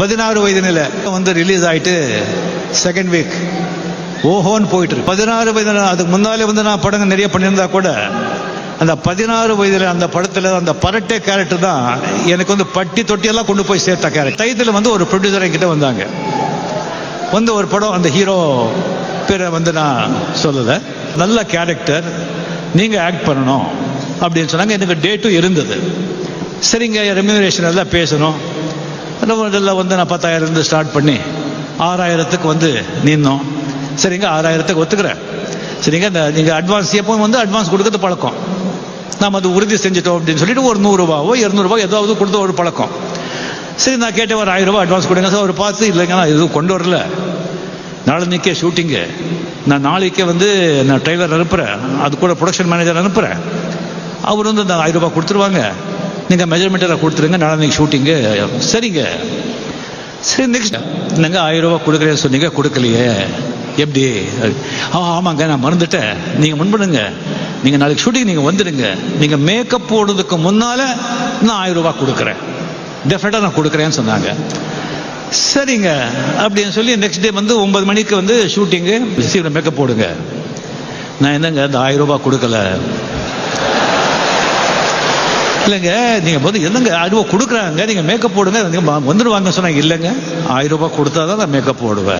16 வயது நிலை வந்து ரிலீஸ் ஆயிட்டு செகண்ட் வீக் ஓஹோன்னு போயிட்டு இருக்கு. 16 வயது, அதுக்கு முன்னாலே வந்து நான் படங்கள் நிறைய பண்ணியிருந்தா கூட அந்த 16 வயதுல அந்த படத்துல அந்த பரட்டை கேரக்டர் தான் எனக்கு வந்து பட்டி தொட்டியெல்லாம் கொண்டு போய் சேர்த்த கேரக்டர். டைத்துல வந்து ஒரு ப்ரொடியூசர் என்கிட்ட வந்தாங்க, வந்து ஒரு படம், அந்த ஹீரோ பேரை வந்து நான் சொல்லலை, நல்ல கேரக்டர், நீங்க ஆக்ட் பண்ணணும் அப்படின்னு சொன்னாங்க. எனக்கு டேட்டும் இருந்தது. சரிங்க, ரெம்யூனரேஷன் எல்லாம் பேசணும். அதெல்லாம் வந்து நான் 10,000 ஸ்டார்ட் பண்ணி 6,000 வந்து நின்னோம். சரிங்க, 6,000 ஒத்துக்கிறேன். சரிங்க, இந்த நீங்கள் அட்வான்ஸ் எப்போ வந்து அட்வான்ஸ் கொடுக்கறது பழக்கம், நாம் அது உறுதி செஞ்சுட்டோம் அப்படின்னு சொல்லிட்டு ஒரு 100 ரூபாவோ 200 ரூபாய் ஏதாவது கொடுத்த ஒரு பழக்கம். சரி, நான் கேட்டேன், ஒரு 1000 ரூபாய் அட்வான்ஸ் கொடுங்க சார். அவர் பார்த்து, இல்லைங்க நான் எதுவும் கொண்டு வரல, நாளைக்கே ஷூட்டிங்கு, நான் நாளைக்கே வந்து நான் ட்ரெய்லர் அனுப்புகிறேன், அது கூட ப்ரொடக்ஷன் மேனேஜர் அனுப்புகிறேன், அவர் வந்து அந்த 1000 ரூபாய் கொடுத்துருவாங்க, நீங்கள் மெஜர்மெண்ட்டில் கொடுத்துருங்க, நாளைக்கு ஷூட்டிங்கு. சரிங்க. சரி, நெக்ஸ்ட் என்னங்க 1000 ரூபாய் கொடுக்குறேன்னு சொன்னீங்க, கொடுக்கலையே, எப்படி? ஆமாங்க, நான் மறந்துட்டேன், நீங்கள் முன்படுங்க, நீங்கள் நாளைக்கு ஷூட்டிங் நீங்கள் வந்துடுங்க, நீங்கள் மேக்கப் போடுறதுக்கு முன்னால் நான் 1000 ரூபாய் கொடுக்குறேன், டெஃபினட்டாக நான் கொடுக்குறேன்னு சொன்னாங்க. சரிங்க அப்படின்னு சொல்லி நெக்ஸ்ட் டே வந்து 9 மணிக்கு வந்து ஷூட்டிங்கு, சீக்கிரம் மேக்கப் போடுங்க. நான் என்னங்க அந்த 1000 ரூபாய் கொடுக்கல. இல்லைங்க, நீங்கள் வந்து என்னங்க 1000 ரூபாய் கொடுக்குறாங்க, நீங்கள் மேக்கப் போடுங்க, வந்துடுவாங்க சொன்னாங்க. இல்லைங்க, 1000 ரூபாய் கொடுத்தா தான் நான் மேக்கப் போடுவேன்.